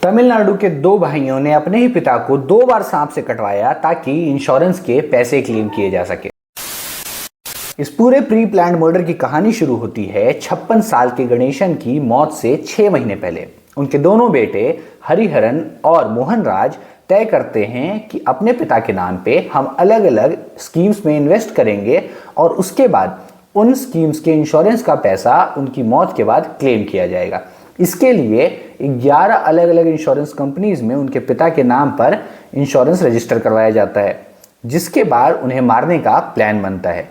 तमिलनाडु के दो भाइयों ने अपने ही पिता को 2 बार सांप से कटवाया ताकि इंश्योरेंस के पैसे क्लेम किए जा सके। इस पूरे प्री प्लान्ड मर्डर की कहानी शुरू होती है 56 साल के गणेशन की मौत से 6 महीने पहले। उनके दोनों बेटे हरिहरन और मोहनराज तय करते हैं कि अपने पिता के नाम पे हम अलग अलग स्कीम्स में इन्वेस्ट करेंगे और उसके बाद उन स्कीम्स के इंश्योरेंस का पैसा उनकी मौत के बाद क्लेम किया जाएगा। इसके लिए 11 अलग अलग इंश्योरेंस कंपनीज में उनके पिता के नाम पर इंश्योरेंस रजिस्टर करवाया जाता है, जिसके बाद उन्हें मारने का प्लान बनता है।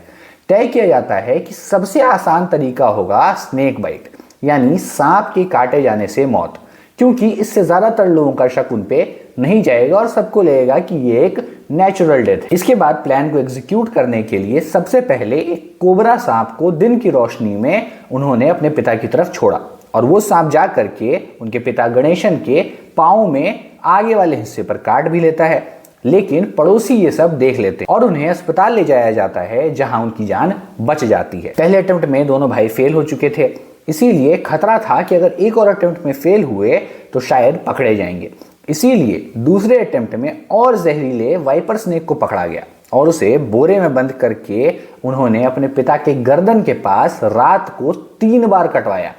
तय किया जाता है कि सबसे आसान तरीका होगा स्नेक बाइट, यानी सांप के काटे जाने से मौत, क्योंकि इससे ज्यादातर लोगों का शक उन पे नहीं जाएगा और सबको लगेगा कि ये एक नेचुरल डेथ है। इसके बाद प्लान को एग्जीक्यूट करने के लिए सबसे पहले एक कोबरा सांप को दिन की रोशनी में उन्होंने अपने पिता की तरफ छोड़ा और वो सांप जा करके उनके पिता गणेशन के पाँव में आगे वाले हिस्से पर काट भी लेता है। लेकिन पड़ोसी ये सब देख लेते हैं और उन्हें अस्पताल ले जाया जाता है, जहां उनकी जान बच जाती है। पहले अटेम्प्ट में दोनों भाई फेल हो चुके थे, इसीलिए खतरा था कि अगर एक और अटेम्प्ट में फेल हुए तो शायद पकड़े जाएंगे। इसीलिए दूसरे अटेम्प्ट में और जहरीले वाइपर स्नेक को पकड़ा गया और उसे बोरे में बंद करके उन्होंने अपने पिता के गर्दन के पास रात को 3 बार कटवाया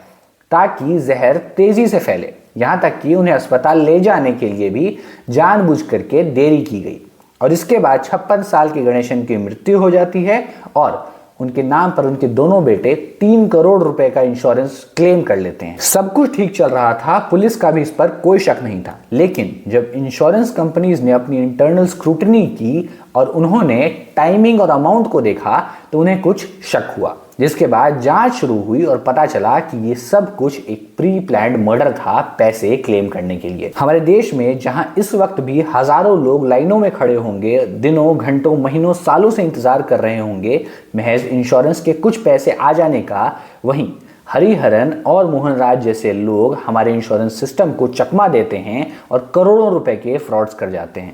ताकि जहर तेजी से फैले। यहां तक कि उन्हें अस्पताल ले जाने के लिए भी जानबूझ करके देरी की गई और इसके बाद 56 साल के गणेशन की मृत्यु हो जाती है और उनके नाम पर उनके दोनों बेटे 3 करोड़ रुपए का इंश्योरेंस क्लेम कर लेते हैं। सब कुछ ठीक चल रहा था, पुलिस का भी इस पर कोई शक नहीं था। लेकिन जब इंश्योरेंस कंपनीज ने अपनी इंटरनल स्क्रूटनी की और उन्होंने टाइमिंग और अमाउंट को देखा तो उन्हें कुछ शक हुआ, जिसके बाद जांच शुरू हुई और पता चला कि ये सब कुछ एक प्री प्लान्ड मर्डर था पैसे क्लेम करने के लिए। हमारे देश में जहां इस वक्त भी हजारों लोग लाइनों में खड़े होंगे, दिनों घंटों महीनों सालों से इंतजार कर रहे होंगे महज इंश्योरेंस के कुछ पैसे आ जाने का, वहीं हरिहरन और मोहनराज जैसे लोग हमारे इंश्योरेंस सिस्टम को चकमा देते हैं और करोड़ों रुपए के फ्रॉड्स कर जाते हैं।